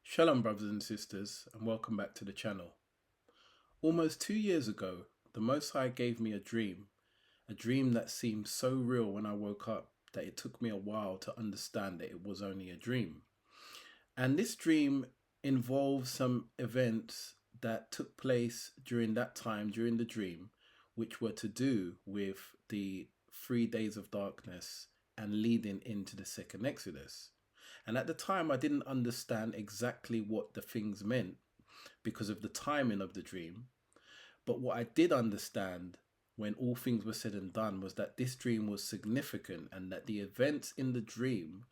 Shalom, brothers and sisters, and welcome back to the channel. Almost 2 years ago, the Most High gave me a dream that seemed so real when I woke up that it took me a while to understand that it was only a dream. And this dream involves some events that took place during that time, during the dream, which were to do with the 3 days of darkness and leading into the second Exodus. And at the time, I didn't understand exactly what the things meant because of the timing of the dream. But what I did understand when all things were said and done was that this dream was significant and that the events in the dream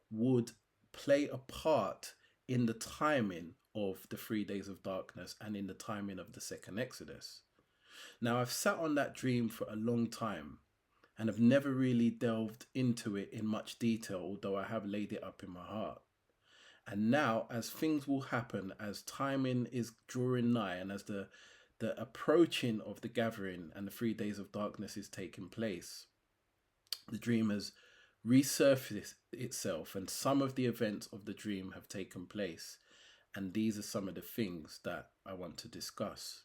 would play a part in the timing of the 3 days of darkness and in the timing of the second Exodus. Now, I've sat on that dream for a long time and have never really delved into it in much detail, although I have laid it up in my heart. And now, as things will happen, as timing is drawing nigh, and as the approaching of the gathering and the 3 days of darkness is taking place, the dream has resurfaced itself, and some of the events of the dream have taken place. And these are some of the things that I want to discuss.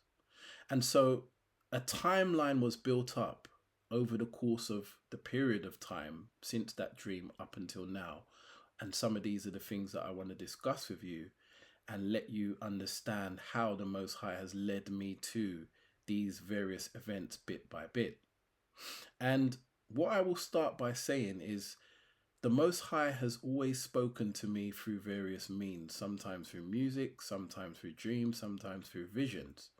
And so a timeline was built up over the course of the period of time since that dream up until now. And some of these are the things that I want to discuss with you and let you understand how the Most High has led me to these various events bit by bit. And what I will start by saying is the Most High has always spoken to me through various means, sometimes through music, sometimes through dreams, sometimes through visions.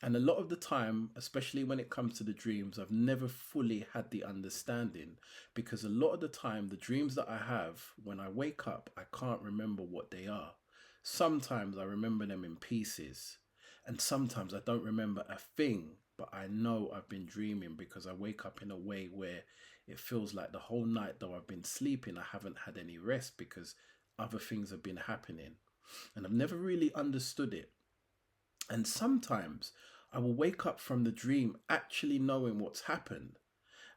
And a lot of the time, especially when it comes to the dreams, I've never fully had the understanding, because a lot of the time, the dreams that I have, when I wake up, I can't remember what they are. Sometimes I remember them in pieces, and sometimes I don't remember a thing, but I know I've been dreaming because I wake up in a way where it feels like the whole night, though I've been sleeping, I haven't had any rest because other things have been happening. And I've never really understood it. And sometimes I will wake up from the dream actually knowing what's happened.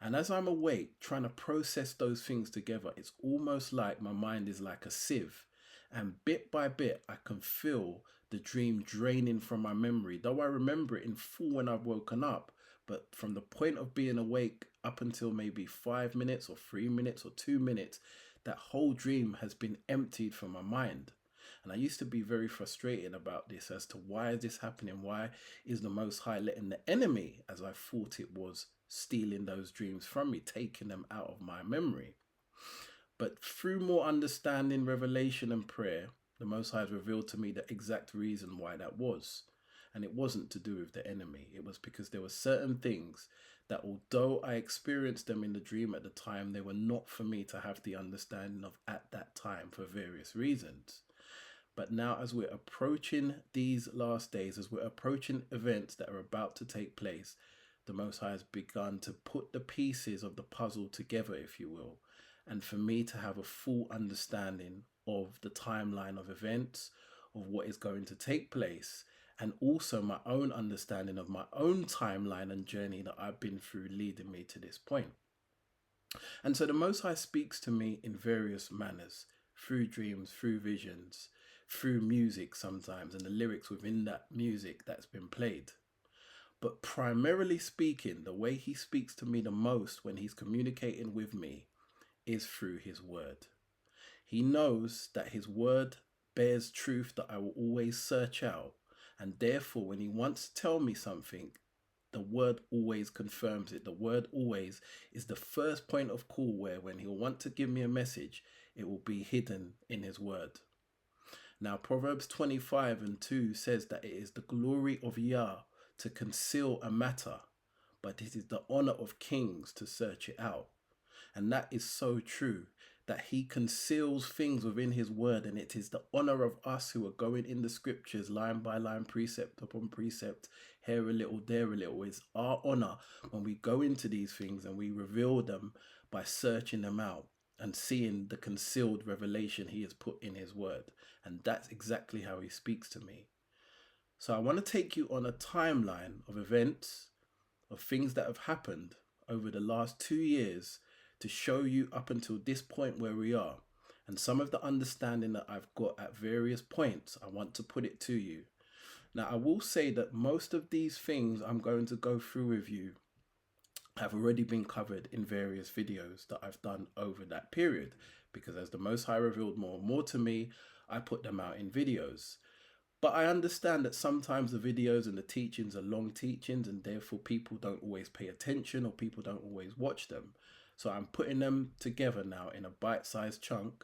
And as I'm awake, trying to process those things together, it's almost like my mind is like a sieve. And bit by bit, I can feel the dream draining from my memory. Though I remember it in full when I've woken up, but from the point of being awake up until maybe 5 minutes or 3 minutes or 2 minutes, that whole dream has been emptied from my mind. And I used to be very frustrated about this as to why is this happening? Why is the Most High letting the enemy, as I thought it was, stealing those dreams from me, taking them out of my memory? But through more understanding, revelation and prayer, the Most High has revealed to me the exact reason why that was. And it wasn't to do with the enemy. It was because there were certain things that, although I experienced them in the dream at the time, they were not for me to have the understanding of at that time for various reasons. But now, as we're approaching these last days, as we're approaching events that are about to take place, the Most High has begun to put the pieces of the puzzle together, if you will, and for me to have a full understanding of the timeline of events, of what is going to take place, and also my own understanding of my own timeline and journey that I've been through leading me to this point. And so the Most High speaks to me in various manners, through dreams, through visions, through music sometimes, and the lyrics within that music that's been played. But primarily speaking, the way he speaks to me the most when he's communicating with me is through his word. He knows that his word bears truth that I will always search out. And therefore, when he wants to tell me something, the word always confirms it. The word always is the first point of call where when he'll want to give me a message, it will be hidden in his word. Now, Proverbs 25:2 says that it is the glory of Yah to conceal a matter, but it is the honor of kings to search it out. And that is so true, that he conceals things within his word, and it is the honor of us who are going in the scriptures line by line, precept upon precept, here a little, there a little. It's our honor when we go into these things and we reveal them by searching them out and seeing the concealed revelation he has put in his word. And that's exactly how he speaks to me. So I want to take you on a timeline of events, of things that have happened over the last 2 years to show you up until this point where we are. and some of the understanding that I've got at various points, I want to put it to you. Now, I will say that most of these things I'm going to go through with you have already been covered in various videos that I've done over that period, because as the Most High revealed more and more to me, I put them out in videos. But I understand that sometimes the videos and the teachings are long teachings, and therefore people don't always pay attention or people don't always watch them. So I'm putting them together now in a bite-sized chunk,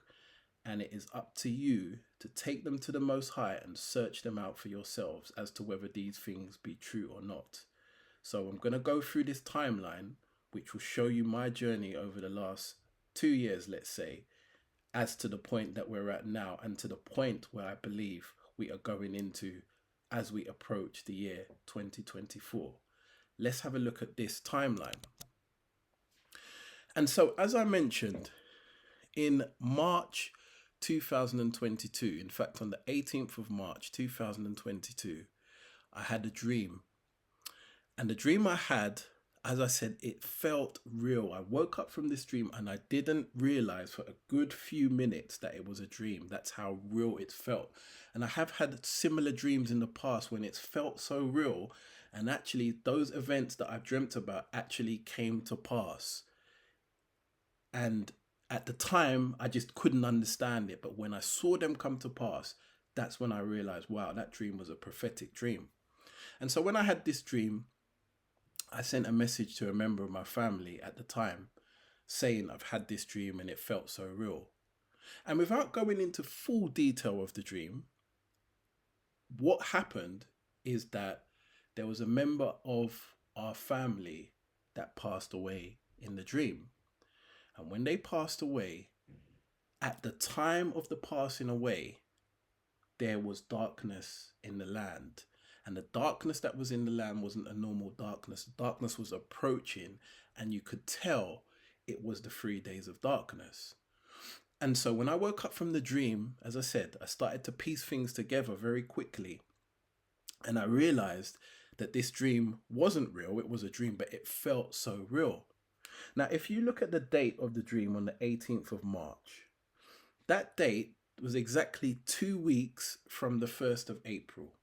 and it is up to you to take them to the Most High and search them out for yourselves as to whether these things be true or not. So I'm going to go through this timeline, which will show you my journey over the last 2 years, let's say, as to the point that we're at now, and to the point where I believe we are going into as we approach the year 2024. Let's have a look at this timeline. And so, as I mentioned, in March 2022, in fact, on the 18th of March 2022, I had a dream. And the dream I had, as I said, it felt real. I woke up from this dream and I didn't realize for a good few minutes that it was a dream. That's how real it felt. And I have had similar dreams in the past when it's felt so real. And actually, those events that I've dreamt about actually came to pass. And at the time, I just couldn't understand it. But when I saw them come to pass, that's when I realized, wow, that dream was a prophetic dream. And so when I had this dream, I sent a message to a member of my family at the time saying I've had this dream and it felt so real. And without going into full detail of the dream, what happened is that there was a member of our family that passed away in the dream. And when they passed away, at the time of the passing away, there was darkness in the land. And the darkness that was in the land wasn't a normal darkness. Darkness was approaching, and you could tell it was the 3 days of darkness. And so when I woke up from the dream, as I said, I started to piece things together very quickly. And I realized that this dream wasn't real. It was a dream, but it felt so real. Now, if you look at the date of the dream on the 18th of March, that date was exactly 2 weeks from the 1st of April.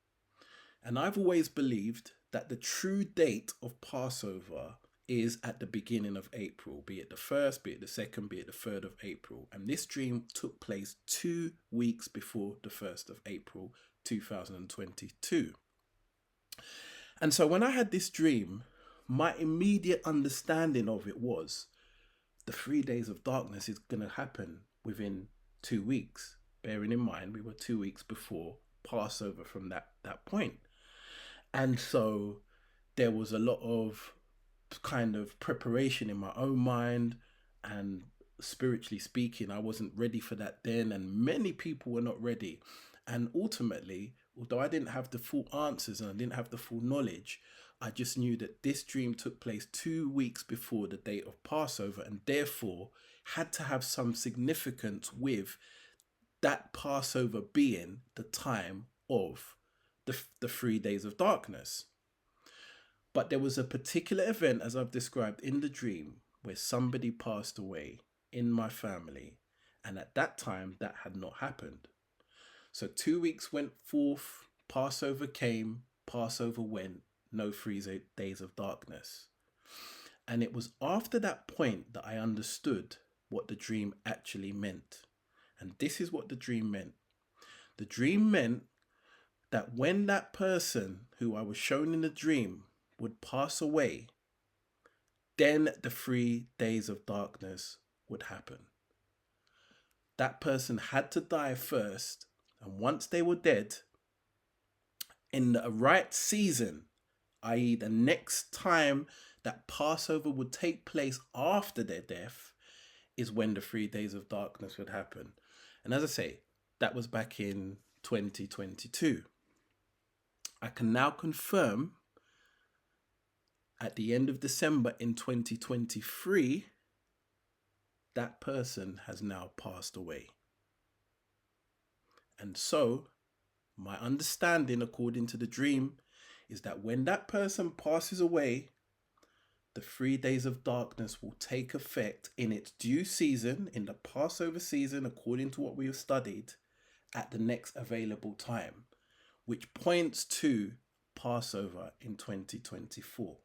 And I've always believed that the true date of Passover is at the beginning of April, be it the 1st, be it the 2nd, be it the 3rd of April. And this dream took place 2 weeks before the 1st of April, 2022. And so when I had this dream, my immediate understanding of it was the 3 days of darkness is going to happen within 2 weeks. Bearing in mind, we were 2 weeks before Passover from that point. And so there was a lot of kind of preparation in my own mind, and spiritually speaking, I wasn't ready for that then, and many people were not ready. And ultimately, although I didn't have the full answers and I didn't have the full knowledge, I just knew that this dream took place 2 weeks before the date of Passover, and therefore had to have some significance with that Passover being the time of the 3 days of darkness. But there was a particular event, as I've described in the dream, where somebody passed away in my family. And at that time, that had not happened. So 2 weeks went forth, Passover came, Passover went, no 3 days of darkness. And it was after that point that I understood what the dream actually meant. And this is what the dream meant. The dream meant that when that person who I was shown in the dream would pass away, then the 3 days of darkness would happen. That person had to die first, and once they were dead, in the right season, i.e. the next time that Passover would take place after their death, is when the 3 days of darkness would happen. And as I say, that was back in 2022. I can now confirm at the end of December in 2023, that person has now passed away. And so, my understanding according to the dream is that when that person passes away, the the 3 days of darkness will take effect in its due season, in the Passover season, according to what we have studied, at the next available time, which points to Passover in 2024.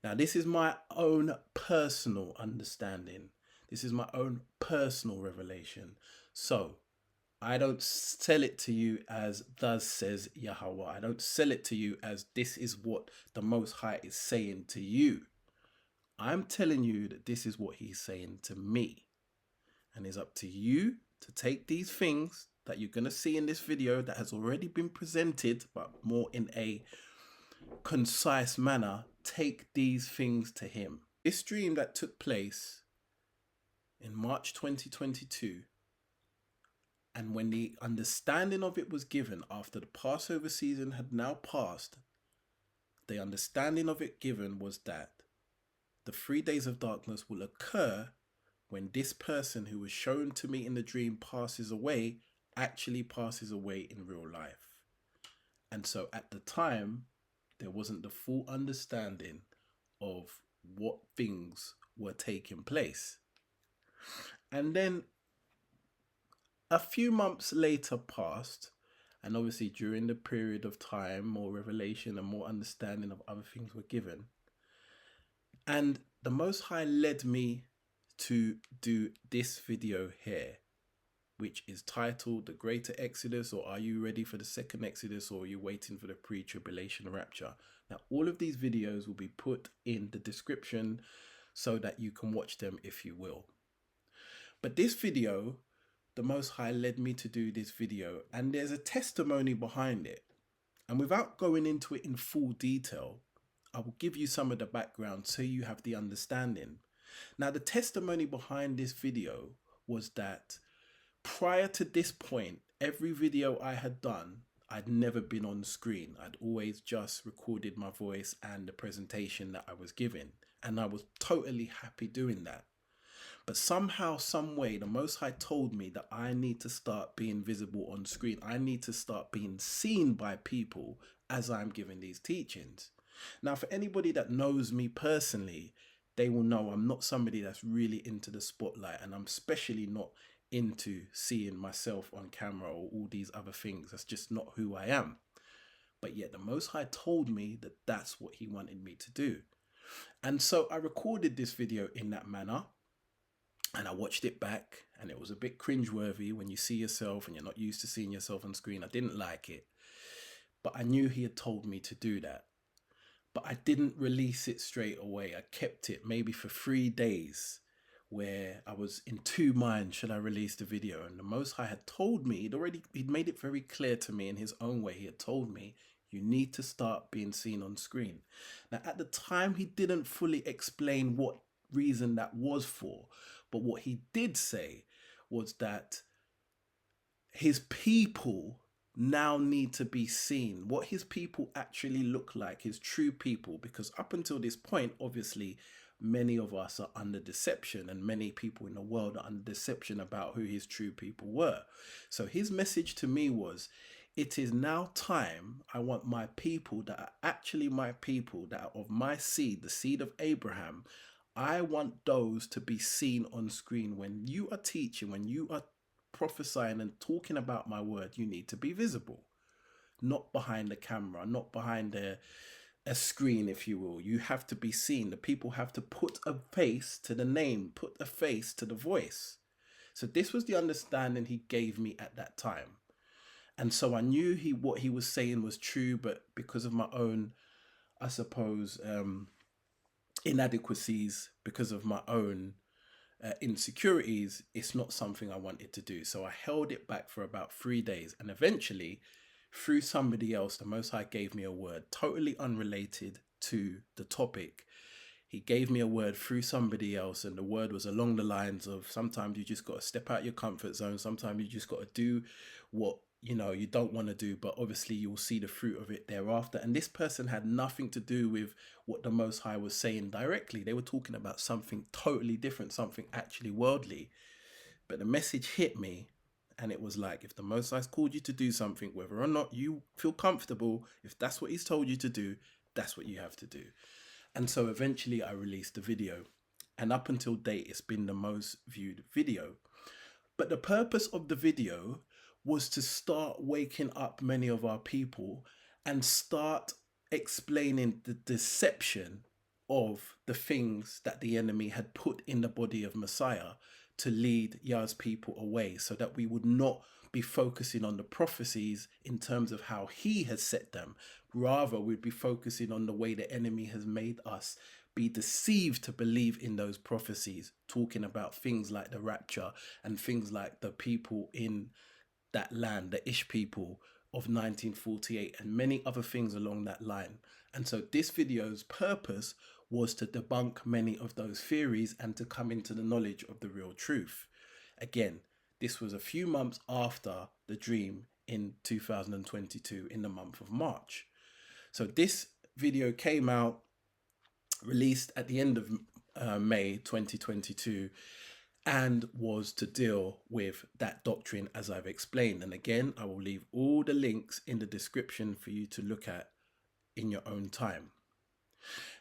Now, this is my own personal understanding. This is my own personal revelation. So, I don't sell it to you as thus says Yahweh. I don't sell it to you as this is what the Most High is saying to you. I'm telling you that this is what he's saying to me. And it's up to you to take these things that you're going to see in this video that has already been presented, but more in a concise manner. Take these things to him. This dream that took place in March 2022, and when the understanding of it was given after the Passover season had now passed, the understanding of it given was that the 3 days of darkness will occur when this person who was shown to me in the dream passes away, actually passes away in real life. And so at the time, there wasn't the full understanding of what things were taking place. And then a few months later passed, and obviously during the period of time, more revelation and more understanding of other things were given. And the Most High led me to do this video here, which is titled The Greater Exodus, or Are You Ready for the Second Exodus, or Are You Waiting for the Pre-Tribulation Rapture? Now, all of these videos will be put in the description so that you can watch them if you will. But this video, the Most High led me to do this video, and there's a testimony behind it. And without going into it in full detail, I will give you some of the background so you have the understanding. Now, the testimony behind this video was that prior to this point, every video I had done, I'd never been on screen. I'd always just recorded my voice and the presentation that I was giving. And I was totally happy doing that. But somehow, some way, the Most High told me that I need to start being visible on screen. I need to start being seen by people as I'm giving these teachings. Now, for anybody that knows me personally, they will know I'm not somebody that's really into the spotlight, and I'm especially not into seeing myself on camera or all these other things. That's just not who I am. But yet the Most High told me that that's what he wanted me to do. And so I recorded this video in that manner, and I watched it back, and it was a bit cringeworthy when you see yourself and you're not used to seeing yourself on screen. I didn't like it, but I knew he had told me to do that. But I didn't release it straight away. I kept it maybe for 3 days, where I was in two minds, should I release the video? And the Most High had told me, he'd made it very clear to me in his own way. He had told me, you need to start being seen on screen. Now, at the time, he didn't fully explain what reason that was for. But what he did say was that his people now need to be seen, what his people actually look like, his true people, because up until this point, obviously, many of us are under deception, and many people in the world are under deception about who his true people were. So his message to me was, it is now time. I want my people that are actually my people, that are of my seed, the seed of Abraham. I want those to be seen on screen. When you are teaching, when you are prophesying and talking about my word, you need to be visible, not behind the camera, not behind a screen, if you will. You have to be seen. The people have to put a face to the name, put a face to the voice. So this was the understanding he gave me at that time. And so I knew what he was saying was true, but because of my own, I suppose, inadequacies, because of my own insecurities, it's not something I wanted to do. So I held it back for about 3 days, and eventually, through somebody else, the Most High gave me a word totally unrelated to the topic. He gave me a word through somebody else, and the word was along the lines of, sometimes you just got to step out your comfort zone. Sometimes you just got to do what you don't want to do, but obviously you'll see the fruit of it thereafter. And this person had nothing to do with what the Most High was saying directly. They were talking about something totally different, something actually worldly. But the message hit me, and it was like, if the Most High's called you to do something, whether or not you feel comfortable, if that's what he's told you to do, that's what you have to do. And so eventually I released the video. And up until date, it's been the most viewed video. But the purpose of the video was to start waking up many of our people and start explaining the deception of the things that the enemy had put in the body of Messiah to lead Yah's people away, so that we would not be focusing on the prophecies in terms of how he has set them. Rather, we'd be focusing on the way the enemy has made us be deceived to believe in those prophecies, talking about things like the rapture and things like the people in that land, the Ish people of 1948, and many other things along that line. And so this video's purpose was to debunk many of those theories and to come into the knowledge of the real truth. Again, this was a few months after the dream in 2022 in the month of March. So this video came out, released at the end of May 2022, and was to deal with that doctrine as I've explained. And again, I will leave all the links in the description for you to look at in your own time.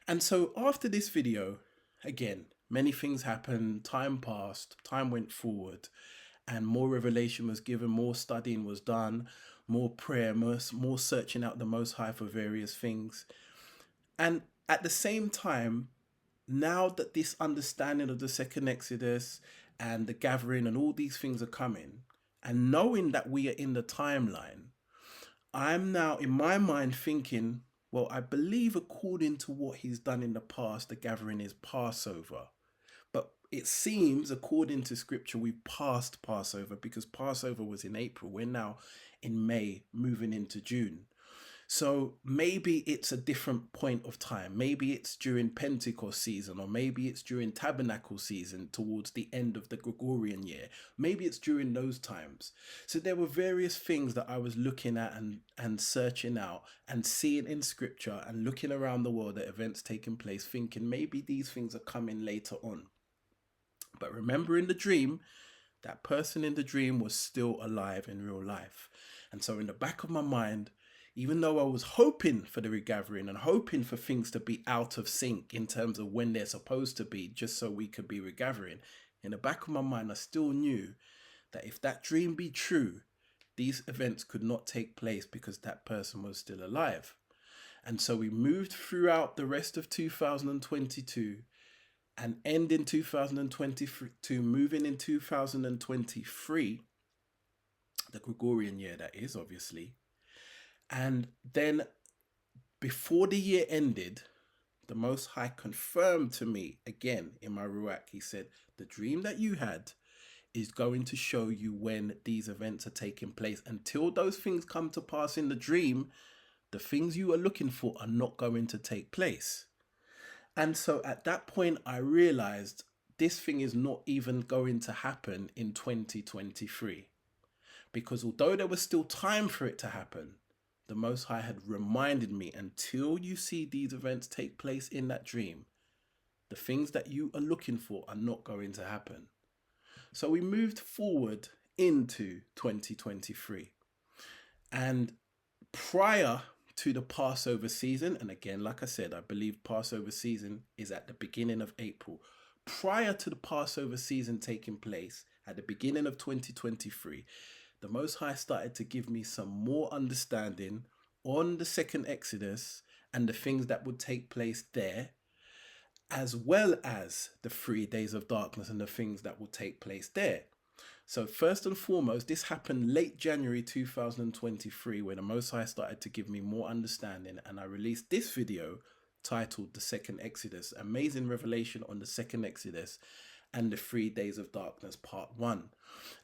And so after this video, again, many things happened, time passed, time went forward, and more revelation was given, more studying was done, more prayer, more searching out the Most High for various things. And at the same time, now that this understanding of the second Exodus and the gathering and all these things are coming, and knowing that we are in the timeline, I'm now in my mind thinking, well, I believe according to what he's done in the past, the gathering is Passover. But it seems, according to scripture, we've passed Passover, because Passover was in April. We're now in May, moving into June. So maybe it's a different point of time. Maybe it's during Pentecost season, or maybe it's during Tabernacle season towards the end of the Gregorian year. Maybe it's during those times. So there were various things that I was looking at and searching out and seeing in scripture and looking around the world at events taking place, thinking maybe these things are coming later on. But remember, in the dream, that person in the dream was still alive in real life. And so in the back of my mind, even though I was hoping for the regathering and hoping for things to be out of sync in terms of when they're supposed to be, just so we could be regathering, in the back of my mind, I still knew that if that dream be true, these events could not take place because that person was still alive. And so we moved throughout the rest of 2022 and end in 2022, moving in 2023, the Gregorian year that is, obviously. And then before the year ended, the Most High confirmed to me again in my Ruach. He said, the dream that you had is going to show you when these events are taking place. Until those things come to pass in the dream, the things you are looking for are not going to take place. And so at that point, I realized this thing is not even going to happen in 2023. Because although there was still time for it to happen, the Most High had reminded me, until you see these events take place in that dream, the things that you are looking for are not going to happen. So we moved forward into 2023. And prior to the Passover season, and again, like I said, I believe Passover season is at the beginning of April. Prior to the Passover season taking place at the beginning of 2023, the Most High started to give me some more understanding on the second Exodus and the things that would take place there, as well as the 3 days of darkness and the things that will take place there. So first and foremost, this happened late January 2023, when the Most High started to give me more understanding, and I released this video titled The Second Exodus, Amazing Revelation on the Second Exodus and the 3 Days of Darkness, Part 1.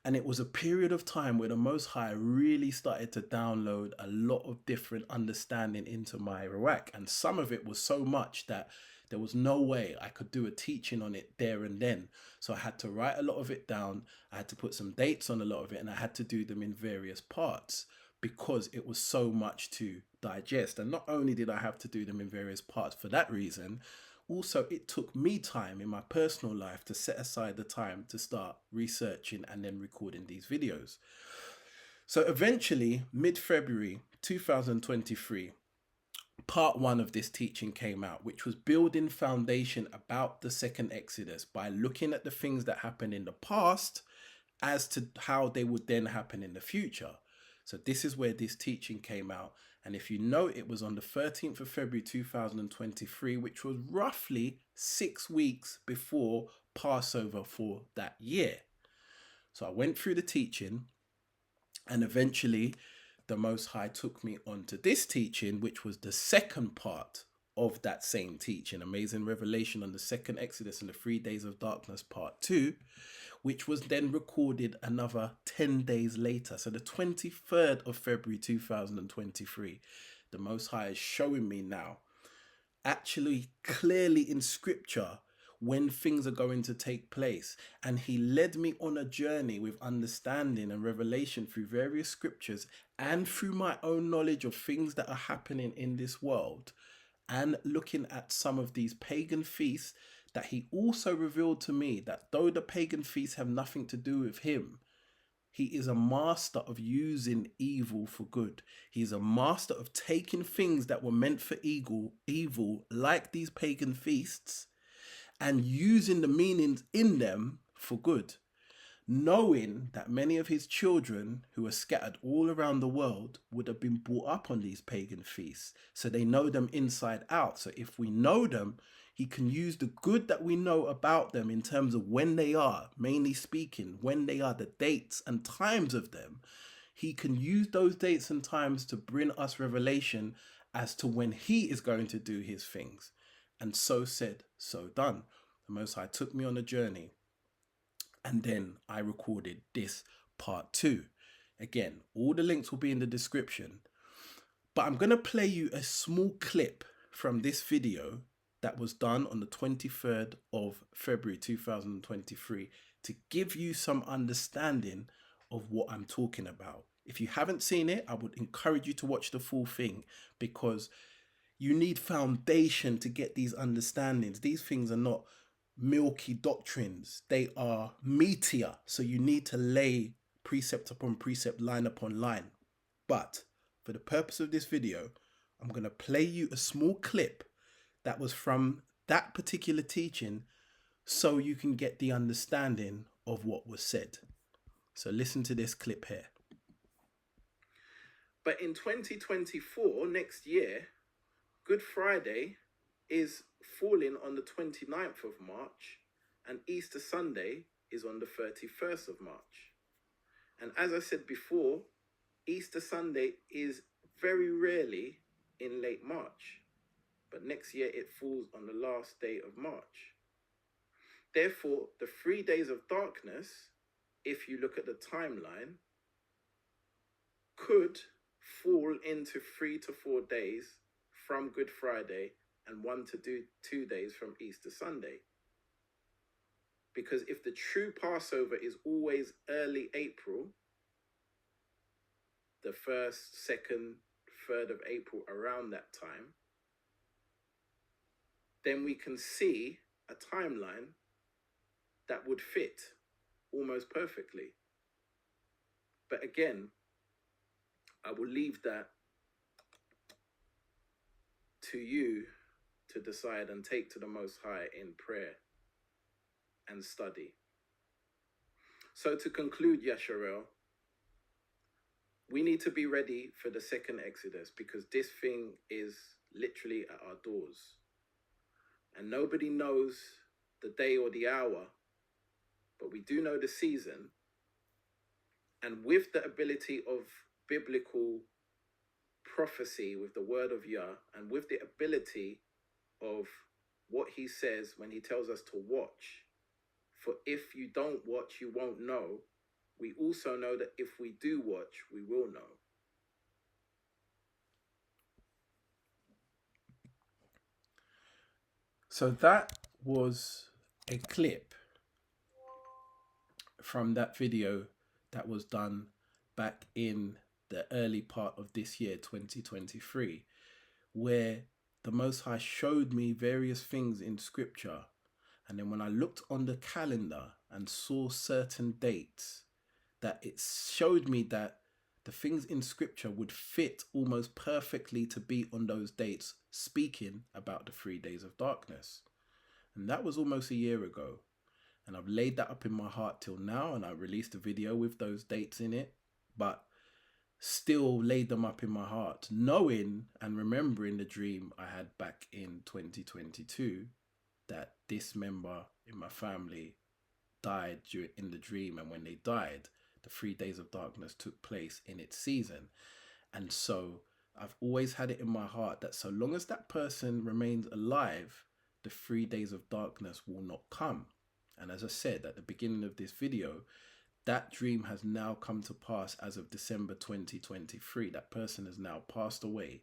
And it was a period of time where the Most High really started to download a lot of different understanding into my Ruach. And some of it was so much that there was no way I could do a teaching on it there and then. So I had to write a lot of it down. I had to put some dates on a lot of it, and I had to do them in various parts because it was so much to digest. And not only did I have to do them in various parts for that reason, also it took me time in my personal life to set aside the time to start researching and then recording these videos. So eventually, mid-February 2023, part one of this teaching came out, which was building foundation about the second Exodus by looking at the things that happened in the past as to how they would then happen in the future. So this is where this teaching came out. And if you know, it was on the 13th of February 2023, which was roughly 6 weeks before Passover for that year. So I went through the teaching, and eventually the Most High took me on to this teaching, which was the second part of that same teaching, Amazing Revelation on the second Exodus and the 3 days of darkness, part 2, which was then recorded another 10 days later. So the 23rd of February 2023, the Most High is showing me now, actually clearly in scripture, when things are going to take place. And he led me on a journey with understanding and revelation through various scriptures and through my own knowledge of things that are happening in this world, and looking at some of these pagan feasts that he also revealed to me that though the pagan feasts have nothing to do with him, he is a master of using evil for good. He's a master of taking things that were meant for evil, like these pagan feasts, and using the meanings in them for good, knowing that many of his children who are scattered all around the world would have been brought up on these pagan feasts. So they know them inside out. So if we know them, he can use the good that we know about them in terms of when they are, mainly speaking, when they are, the dates and times of them. He can use those dates and times to bring us revelation as to when he is going to do his things. And so said, so done. The Most High took me on a journey, and then I recorded this part 2. Again, all the links will be in the description, but I'm going to play you a small clip from this video that was done on the 23rd of February 2023 to give you some understanding of what I'm talking about. If you haven't seen it, I would encourage you to watch the full thing, because you need foundation to get these understandings. These things are not milky doctrines. They are meatier. So you need to lay precept upon precept, line upon line. But for the purpose of this video, I'm going to play you a small clip that was from that particular teaching so you can get the understanding of what was said. So listen to this clip here. But in 2024, next year, Good Friday is falling on the 29th of March, and Easter Sunday is on the 31st of March. And as I said before, Easter Sunday is very rarely in late March, but next year it falls on the last day of March. Therefore, the 3 days of darkness, if you look at the timeline, could fall into 3 to 4 days from Good Friday and 1 to 2 days from Easter Sunday. Because if the true Passover is always early April, the 1st, 2nd, 3rd of April, around that time, then we can see a timeline that would fit almost perfectly. But again, I will leave that to you to decide and take to the Most High in prayer and study. So to conclude, Yasharel, we need to be ready for the second Exodus, because this thing is literally at our doors. And nobody knows the day or the hour, but we do know the season. And with the ability of biblical prophecy, with the word of Yah, and with the ability of what he says when he tells us to watch, for if you don't watch, you won't know. We also know that if we do watch, we will know. So that was a clip from that video that was done back in the early part of this year, 2023, where the Most High showed me various things in scripture. And then when I looked on the calendar and saw certain dates, that it showed me that the things in scripture would fit almost perfectly to be on those dates, speaking about the 3 days of darkness. And that was almost a year ago. And I've laid that up in my heart till now, and I released a video with those dates in it, but still laid them up in my heart, knowing and remembering the dream I had back in 2022 that this member in my family died in the dream. And when they died, the 3 days of darkness took place in its season. And so I've always had it in my heart that so long as that person remains alive, the 3 days of darkness will not come. And as I said at the beginning of this video, that dream has now come to pass as of December 2023. That person has now passed away.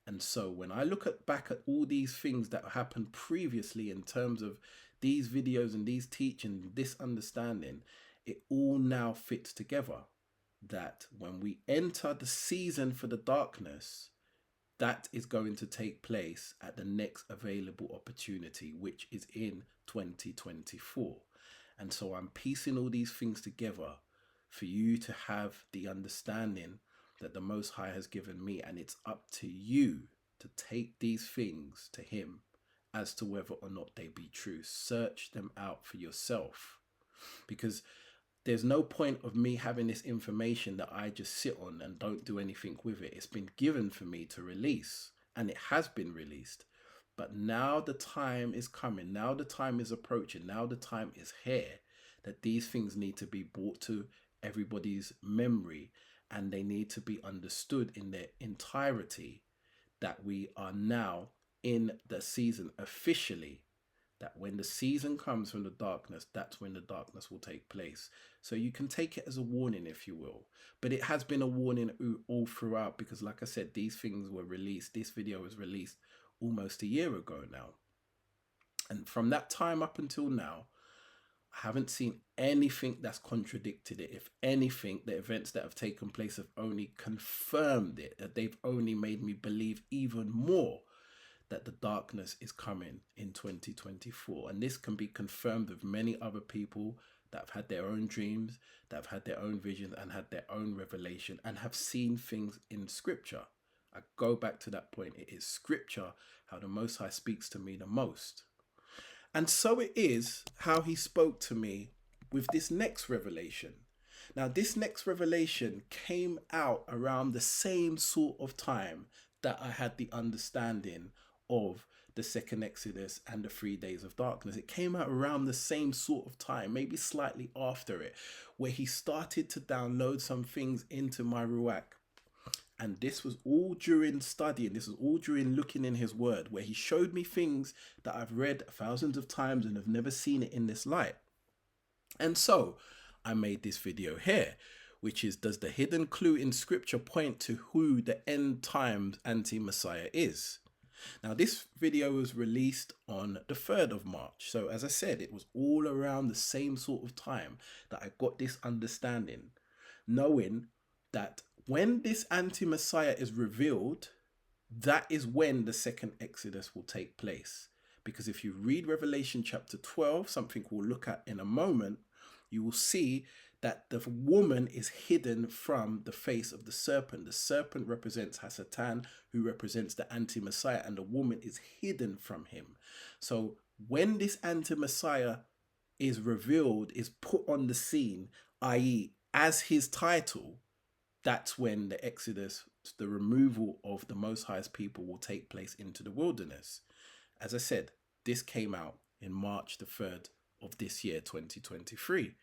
And so when I look back at all these things that happened previously in terms of these videos and these teachings, this understanding, it all now fits together. That when we enter the season for the darkness, that is going to take place at the next available opportunity, which is in 2024. And so I'm piecing all these things together for you to have the understanding that the Most High has given me. And it's up to you to take these things to him as to whether or not they be true. Search them out for yourself, because there's no point of me having this information that I just sit on and don't do anything with it. It's been given for me to release, and it has been released. But now the time is coming. Now the time is approaching. Now the time is here that these things need to be brought to everybody's memory, and they need to be understood in their entirety, that we are now in the season officially, that when the season comes from the darkness, that's when the darkness will take place. So you can take it as a warning, if you will. But it has been a warning all throughout, because like I said, these things were released. This video was released almost a year ago now. And from that time up until now, I haven't seen anything that's contradicted it. If anything, the events that have taken place have only confirmed it, that they've only made me believe even more that the darkness is coming in 2024. And this can be confirmed with many other people that have had their own dreams, that have had their own visions and had their own revelation and have seen things in scripture. I go back to that point. It is scripture how the Most High speaks to me the most. And so it is how he spoke to me with this next revelation. Now, this next revelation came out around the same sort of time that I had the understanding of the second Exodus and the 3 days of darkness. It came out around the same sort of time, maybe slightly after it, where he started to download some things into my Ruach. And this was all during studying. This was all during looking in his word, where he showed me things that I've read thousands of times and have never seen it in this light. And so I made this video here, which is, does the hidden clue in scripture point to who the end times anti-Messiah is? Now, this video was released on the 3rd of March. So as I said, it was all around the same sort of time that I got this understanding, knowing that when this anti-Messiah is revealed, that is when the second Exodus will take place. Because if you read Revelation chapter 12, something we'll look at in a moment, you will see that the woman is hidden from the face of the serpent. The serpent represents Hasatan, who represents the anti-Messiah, and the woman is hidden from him. So when this anti-Messiah is revealed, is put on the scene, i.e. as his title, that's when the Exodus, the removal of the Most High's people, will take place into the wilderness. As I said, this came out in March the 3rd of this year, 2023.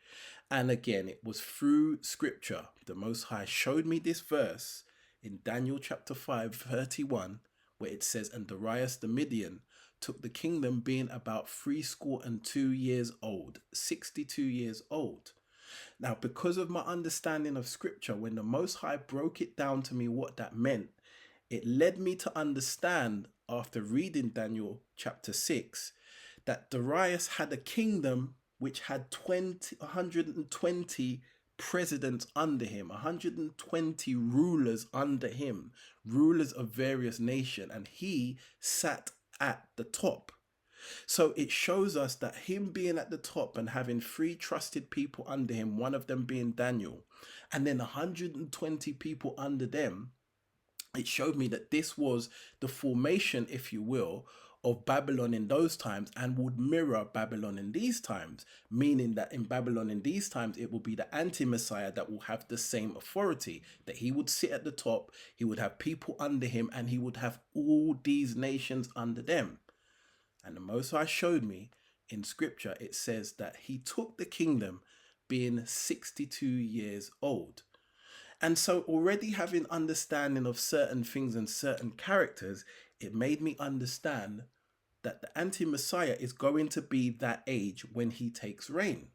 And again, it was through scripture. The Most High showed me this verse in Daniel chapter 5:31, where it says, and Darius the Median took the kingdom, being about 62 years old, 62 years old. Now, because of my understanding of scripture, when the Most High broke it down to me what that meant, it led me to understand, after reading Daniel chapter 6, that Darius had a kingdom which had 120 presidents under him, 120 rulers under him, rulers of various nations, and he sat at the top. So it shows us that him being at the top and having three trusted people under him, one of them being Daniel, and then 120 people under them, it showed me that this was the formation, if you will, of Babylon in those times and would mirror Babylon in these times, meaning that in Babylon in these times, it will be the anti-Messiah that will have the same authority, that he would sit at the top, he would have people under him, and he would have all these nations under them. And the Most High showed me in scripture, it says that he took the kingdom being 62 years old. And so already having understanding of certain things and certain characters, it made me understand that the anti-Messiah is going to be that age when he takes reign.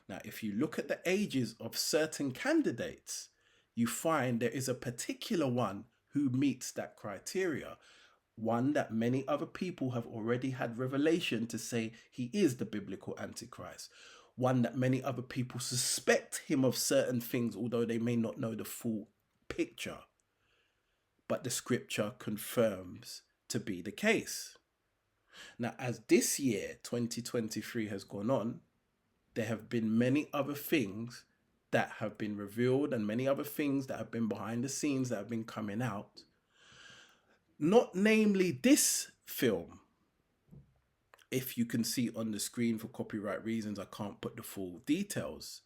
Now, if you look at the ages of certain candidates, you find there is a particular one who meets that criteria. One that many other people have already had revelation to say he is the biblical Antichrist. One that many other people suspect him of certain things, although they may not know the full picture. But the scripture confirms to be the case. Now, as this year, 2023, has gone on, there have been many other things that have been revealed and many other things that have been behind the scenes that have been coming out. Not namely this film. If you can see on the screen, for copyright reasons, I can't put the full details.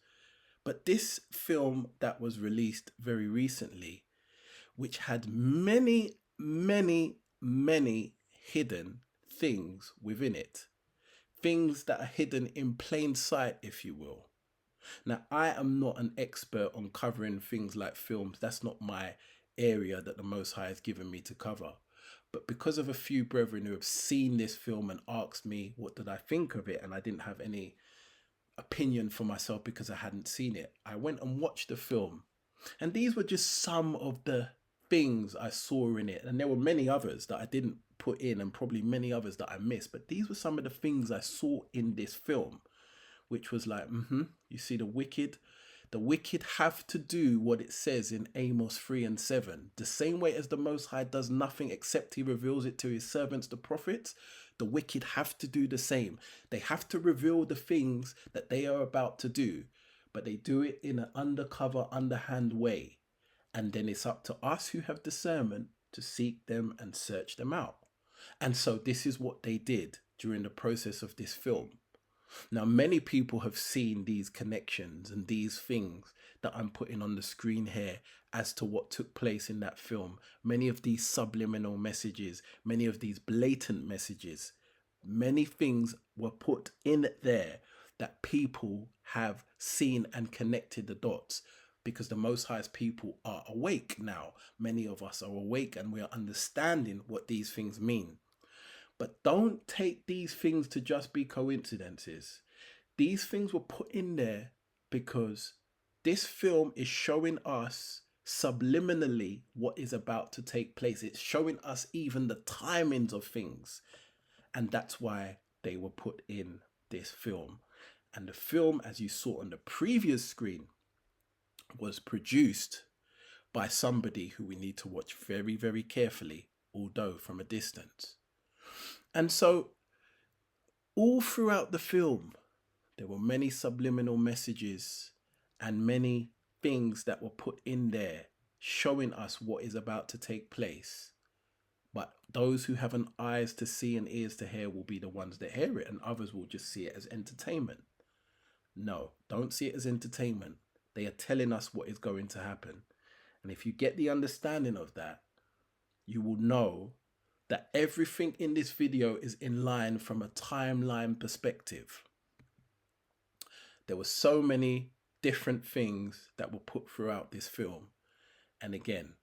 But this film that was released very recently, which had many, many, many hidden things within it. Things that are hidden in plain sight, if you will. Now, I am not an expert on covering things like films. That's not my area that the Most High has given me to cover. But because of a few brethren who have seen this film and asked me what did I think of it, and I didn't have any opinion for myself because I hadn't seen it, I went and watched the film. And these were just some of the things I saw in it. And there were many others that I didn't put in and probably many others that I missed. But these were some of the things I saw in this film, which was like, you see the wicked have to do what it says in Amos 3 and 7. The same way as the Most High does nothing except he reveals it to his servants, the prophets, the wicked have to do the same. They have to reveal the things that they are about to do, but they do it in an undercover, underhand way. And then it's up to us who have discernment to seek them and search them out. And so this is what they did during the process of this film. Now, many people have seen these connections and these things that I'm putting on the screen here as to what took place in that film. Many of these subliminal messages, many of these blatant messages, many things were put in there that people have seen and connected the dots, because the Most High's people are awake now. Many of us are awake and we are understanding what these things mean. But don't take these things to just be coincidences. These things were put in there because this film is showing us subliminally what is about to take place. It's showing us even the timings of things. And that's why they were put in this film. And the film, as you saw on the previous screen, was produced by somebody who we need to watch very, very carefully, although from a distance. And so all throughout the film, there were many subliminal messages and many things that were put in there showing us what is about to take place. But those who have an eyes to see and ears to hear will be the ones that hear it, and others will just see it as entertainment. No, don't see it as entertainment. They are telling us what is going to happen. And if you get the understanding of that, you will know that everything in this video is in line from a timeline perspective. There were so many different things that were put throughout this film. And again,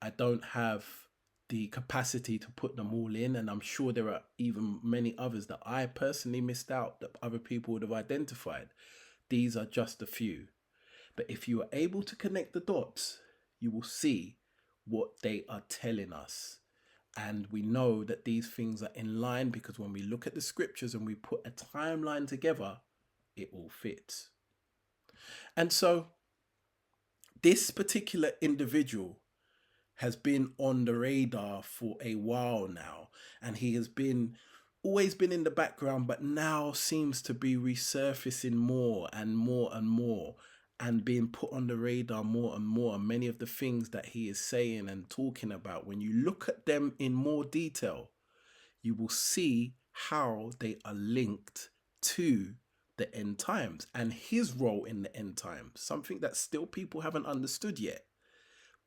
I don't have the capacity to put them all in, and I'm sure there are even many others that I personally missed out that other people would have identified. These are just a few. But if you are able to connect the dots, you will see what they are telling us. And we know that these things are in line because when we look at the scriptures and we put a timeline together, it all fits. And so this particular individual has been on the radar for a while now, and he has been always been in the background, but now seems to be resurfacing more and more and more, and being put on the radar more and more. And many of the things that he is saying and talking about, when you look at them in more detail, you will see how they are linked to the end times and his role in the end times, something that still people haven't understood yet.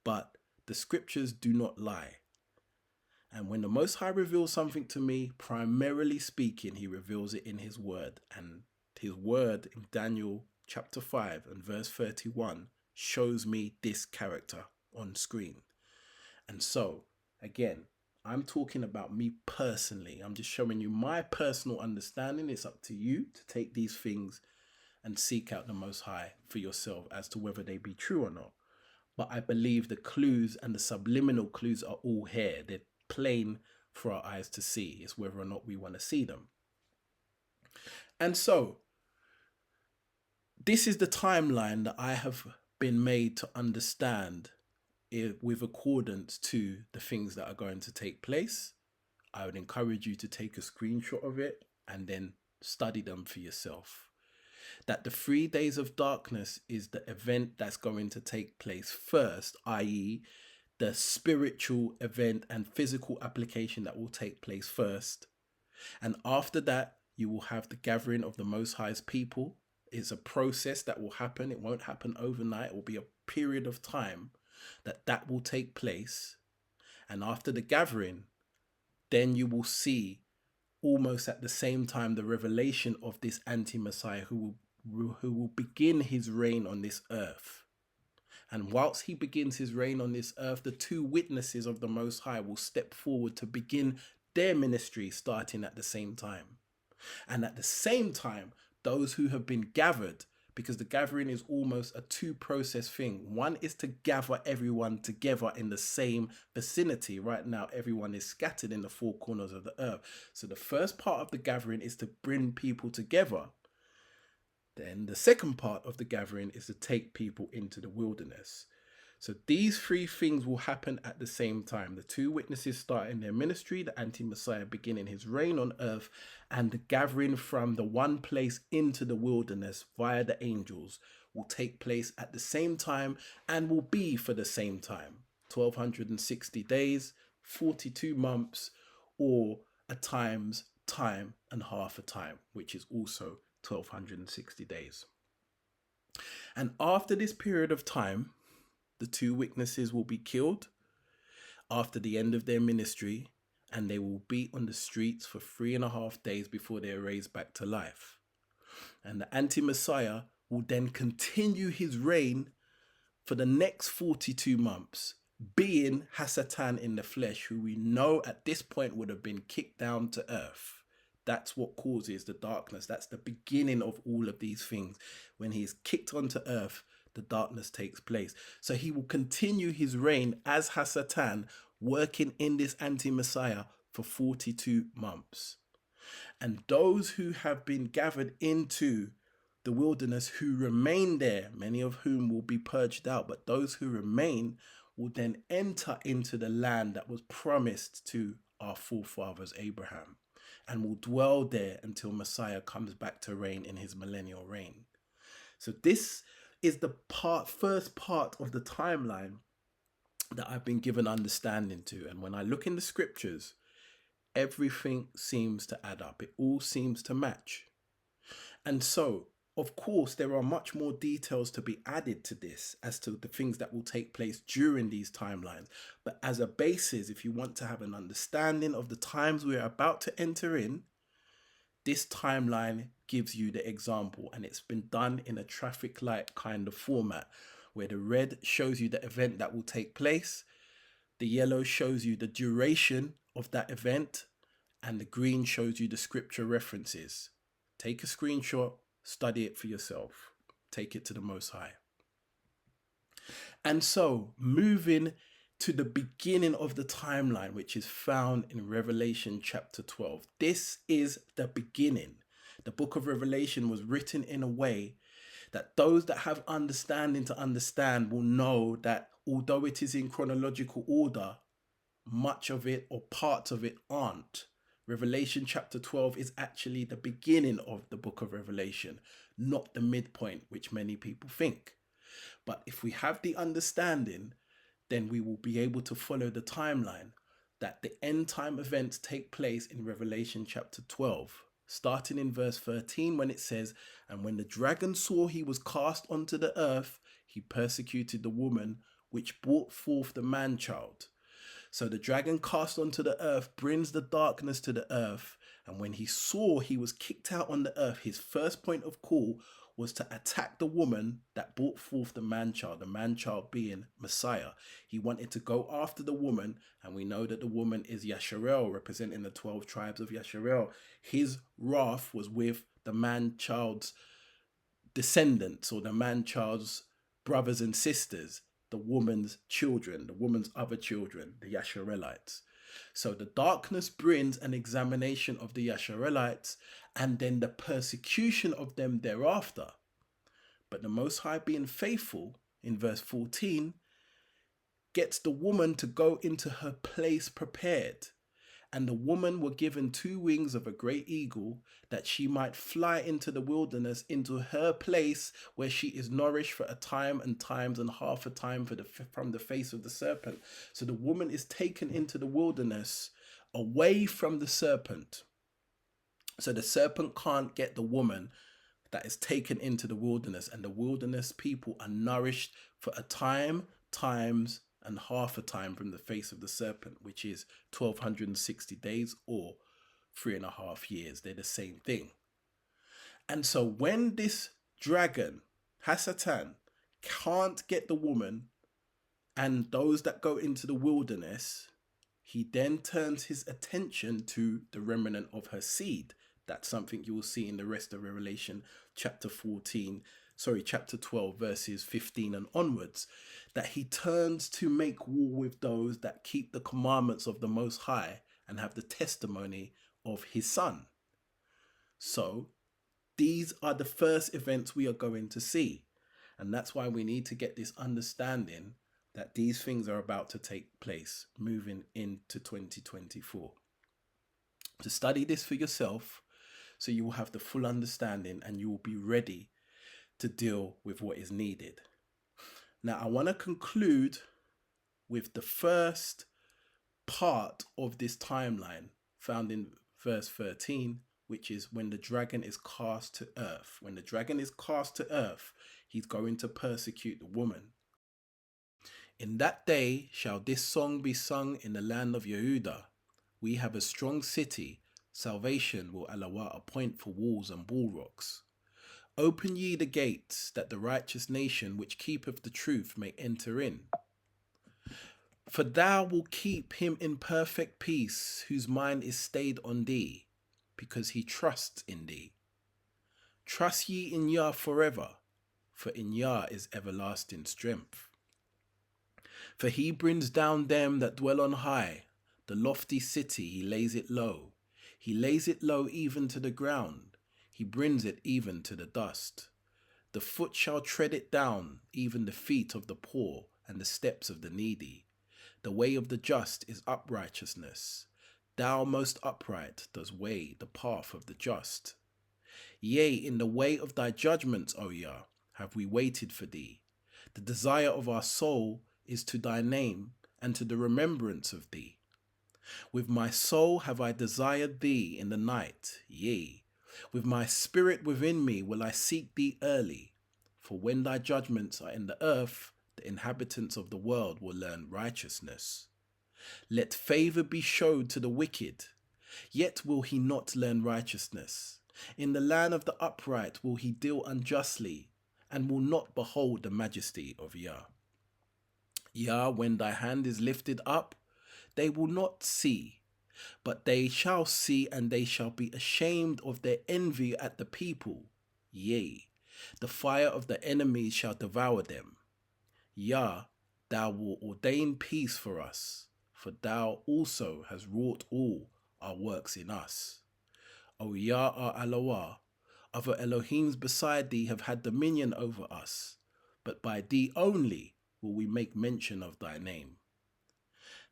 But the scriptures do not lie. And when the Most High reveals something to me, primarily speaking, he reveals it in his word. And his word in Daniel chapter 5 and verse 31 shows me this character on screen. And so, again, I'm talking about me personally. I'm just showing you my personal understanding. It's up to you to take these things and seek out the Most High for yourself as to whether they be true or not. But I believe the clues and the subliminal clues are all here. They're plain for our eyes to see. It's whether or not we want to see them. And so, this is the timeline that I have been made to understand with accordance to the things that are going to take place. I would encourage you to take a screenshot of it and then study them for yourself. That the 3 days of darkness is the event that's going to take place first, i.e., the spiritual event and physical application that will take place first. And after that, you will have the gathering of the Most High's people. It's a process that will happen. It won't happen overnight. It will be a period of time that will take place. And after the gathering, then you will see almost at the same time the revelation of this anti-Messiah who will begin his reign on this earth. And whilst he begins his reign on this earth, the two witnesses of the Most High will step forward to begin their ministry starting at the same time. And at the same time, those who have been gathered, because the gathering is almost a two-process thing. One is to gather everyone together in the same vicinity. Right now, everyone is scattered in the four corners of the earth. So the first part of the gathering is to bring people together. Then the second part of the gathering is to take people into the wilderness. So these three things will happen at the same time. The two witnesses starting their ministry, the anti-Messiah beginning his reign on earth, and the gathering from the one place into the wilderness via the angels will take place at the same time and will be for the same time. 1260 days, 42 months, or a times time and half a time, which is also 1260 days. And after this period of time, the two witnesses will be killed after the end of their ministry, and they will be on the streets for 3.5 days before they are raised back to life. And the anti-Messiah will then continue his reign for the next 42 months, being Hasatan in the flesh, who we know at this point would have been kicked down to earth. That's what causes the darkness. That's the beginning of all of these things. When he is kicked onto earth, the darkness takes place. So he will continue his reign as Hasatan, working in this anti-Messiah for 42 months. And those who have been gathered into the wilderness, who remain there, many of whom will be purged out, but those who remain will then enter into the land that was promised to our forefathers Abraham, and will dwell there until Messiah comes back to reign in his millennial reign. So this is the first part of the timeline that I've been given understanding to. And when I look in the scriptures, everything seems to add up. It all seems to match. And so, of course, there are much more details to be added to this as to the things that will take place during these timelines. But as a basis, if you want to have an understanding of the times we're about to enter in, this timeline gives you the example, and it's been done in a traffic light kind of format, where the red shows you the event that will take place, the yellow shows you the duration of that event, and the green shows you the scripture references. Take a screenshot, study it for yourself. Take it to the Most High. And so, moving to the beginning of the timeline, which is found in Revelation chapter 12. This is the beginning. The book of Revelation was written in a way that those that have understanding to understand will know that although it is in chronological order, much of it or parts of it aren't. Revelation chapter 12 is actually the beginning of the book of Revelation, not the midpoint, which many people think. But if we have the understanding, then we will be able to follow the timeline that the end time events take place in Revelation chapter 12, starting in verse 13 when it says, "And when the dragon saw he was cast onto the earth, he persecuted the woman which brought forth the man child." So the dragon cast onto the earth brings the darkness to the earth. And when he saw he was kicked out on the earth, his first point of call was to attack the woman that brought forth the man child being Messiah. He wanted to go after the woman, and we know that the woman is Yasharel, representing the 12 tribes of Yasharel. His wrath was with the man child's descendants, or the man child's brothers and sisters, the woman's children, the woman's other children, the Yasharelites. So the darkness brings an examination of the Yasharelites and then the persecution of them thereafter. But the Most High, being faithful, in verse 14, gets the woman to go into her place prepared. And the woman were given 2 wings of a great eagle, that she might fly into the wilderness, into her place where she is nourished for a time and times and half a time from the face of the serpent. So the woman is taken into the wilderness away from the serpent. So the serpent can't get the woman that is taken into the wilderness, and the wilderness people are nourished for a time, times, and half a time from the face of the serpent, which is 1260 days or 3.5 years. They're the same thing. And so when this dragon, Hasatan, can't get the woman and those that go into the wilderness, he then turns his attention to the remnant of her seed. That's something you will see in the rest of Revelation chapter 12, verses 15 and onwards, that he turns to make war with those that keep the commandments of the Most High and have the testimony of his Son. So these are the first events we are going to see. And that's why we need to get this understanding that these things are about to take place moving into 2024. To study this for yourself, so you will have the full understanding and you will be ready to deal with what is needed. Now, I want to conclude with the first part of this timeline found in verse 13, which is when the dragon is cast to earth. When the dragon is cast to earth, he's going to persecute the woman. In that day shall this song be sung in the land of Yehuda. We have a strong city. Salvation will Allah appoint for walls and bulwarks. Open ye the gates, that the righteous nation which keepeth the truth may enter in. For thou wilt keep him in perfect peace, whose mind is stayed on thee, because he trusts in thee. Trust ye in Yah forever, for in Yah is everlasting strength. For he brings down them that dwell on high, the lofty city he lays it low. He lays it low even to the ground, he brings it even to the dust. The foot shall tread it down, even the feet of the poor and the steps of the needy. The way of the just is uprightness. Thou most upright does weigh the path of the just. Yea, in the way of thy judgments, O Yah, have we waited for thee. The desire of our soul is to thy name and to the remembrance of thee. With my soul have I desired thee in the night, yea, with my spirit within me will I seek thee early. For when thy judgments are in the earth, the inhabitants of the world will learn righteousness. Let favour be showed to the wicked, yet will he not learn righteousness. In the land of the upright will he deal unjustly, and will not behold the majesty of Yah. Yah, when thy hand is lifted up, they will not see, but they shall see, and they shall be ashamed of their envy at the people. Yea, the fire of the enemies shall devour them. Yah, thou wilt ordain peace for us, for thou also hast wrought all our works in us. O Yah our Elohah, other Elohims beside thee have had dominion over us, but by thee only will we make mention of thy name.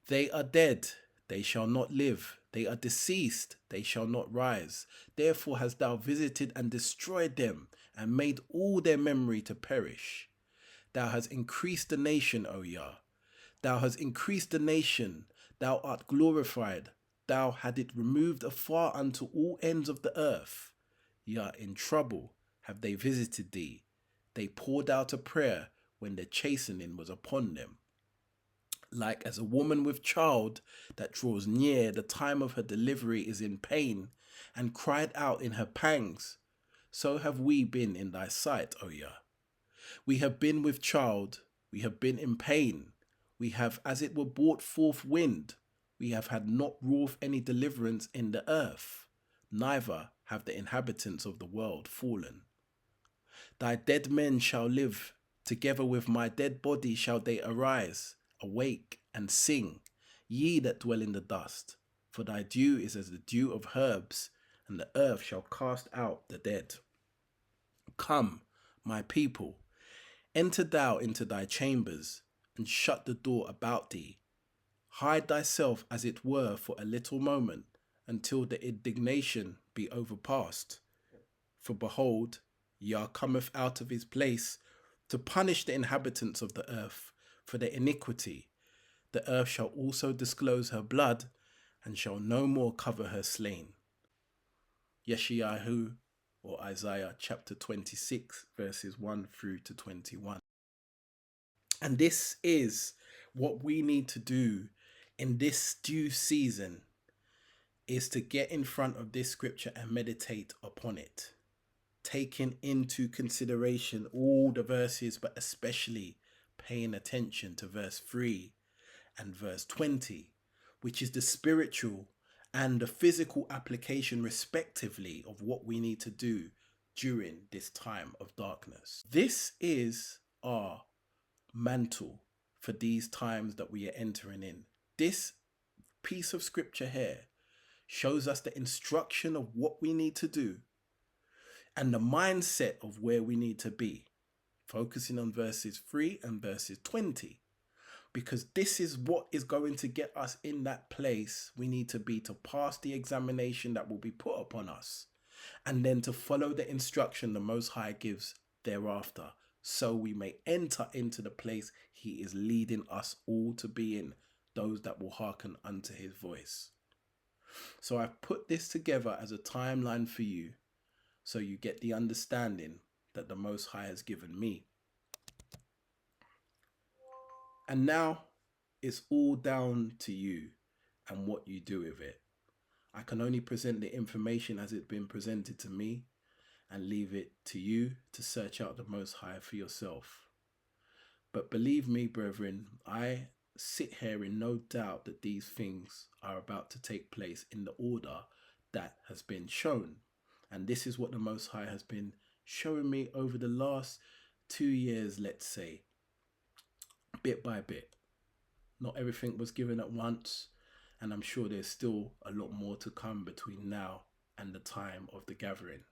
They are dead, they shall not live. They are deceased, they shall not rise. Therefore hast thou visited and destroyed them, and made all their memory to perish. Thou hast increased the nation, O Yah. Thou hast increased the nation. Thou art glorified. Thou had it removed afar unto all ends of the earth. Yah, in trouble have they visited thee. They poured out a prayer when the chastening was upon them. Like as a woman with child that draws near, the time of her delivery is in pain, and cried out in her pangs, so have we been in thy sight, O Yah. We have been with child, we have been in pain, we have as it were brought forth wind, we have had not wrought any deliverance in the earth, neither have the inhabitants of the world fallen. Thy dead men shall live, together with my dead body shall they arise, awake and sing, ye that dwell in the dust, for thy dew is as the dew of herbs, and the earth shall cast out the dead. Come, my people, enter thou into thy chambers, and shut the door about thee. Hide thyself as it were for a little moment, until the indignation be overpast. For behold, Yah cometh out of his place to punish the inhabitants of the earth for their iniquity. The earth shall also disclose her blood, and shall no more cover her slain. Yeshayahu, or Isaiah chapter 26, verses 1 through to 21. And this is what we need to do in this due season, is to get in front of this scripture and meditate upon it, taking into consideration all the verses, but especially paying attention to verse 3 and verse 20, which is the spiritual and the physical application respectively of what we need to do during this time of darkness. This is our mantle for these times that we are entering in. This piece of scripture here shows us the instruction of what we need to do and the mindset of where we need to be, focusing on verses 3 and verses 20, because this is what is going to get us in that place we need to be to pass the examination that will be put upon us, and then to follow the instruction the Most High gives thereafter, so we may enter into the place he is leading us all to be in, those that will hearken unto his voice. So I've put this together as a timeline for you, so you get the understanding that the Most High has given me. And now it's all down to you and what you do with it. I can only present the information as it's been presented to me, and leave it to you to search out the Most High for yourself. But believe me, brethren, I sit here in no doubt that these things are about to take place in the order that has been shown. And this is what the Most High has been showing me over the last 2 years, let's say, bit by bit. Not everything was given at once, and I'm sure there's still a lot more to come between now and the time of the gathering.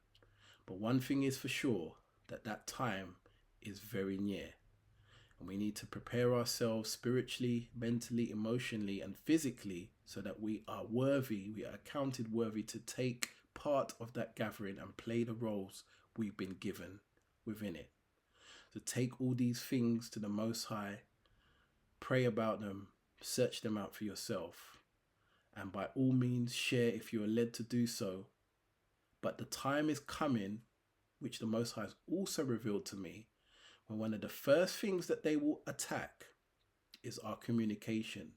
But one thing is for sure, that time is very near. And we need to prepare ourselves spiritually, mentally, emotionally, and physically so that we are worthy, we are accounted worthy to take part of that gathering and play the roles we've been given within it. So take all these things to the Most High, pray about them, search them out for yourself, and by all means share if you are led to do so. But the time is coming, which the Most High has also revealed to me, when one of the first things that they will attack is our communication.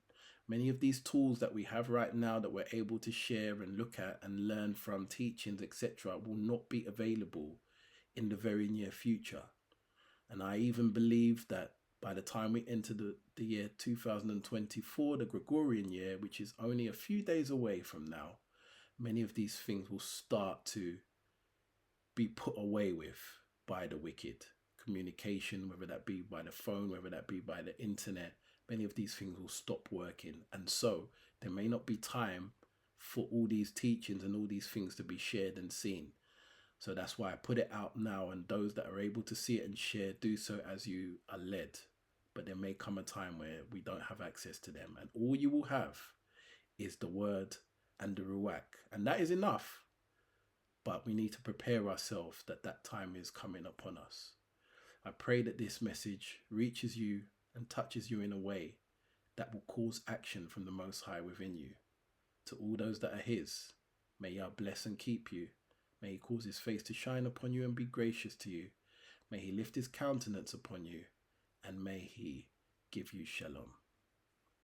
Many of these tools that we have right now that we're able to share and look at and learn from teachings, etc., will not be available in the very near future. And I even believe that by the time we enter the year 2024, the Gregorian year, which is only a few days away from now, many of these things will start to be put away with by the wicked. Communication, whether that be by the phone, whether that be by the internet, many of these things will stop working. And so there may not be time for all these teachings and all these things to be shared and seen. So that's why I put it out now, and those that are able to see it and share, do so as you are led. But there may come a time where we don't have access to them, and all you will have is the word and the ruach. And that is enough. But we need to prepare ourselves that that time is coming upon us. I pray that this message reaches you and touches you in a way that will cause action from the Most High within you. To all those that are His, may Yah bless and keep you. May He cause His face to shine upon you and be gracious to you. May He lift His countenance upon you, and may He give you shalom.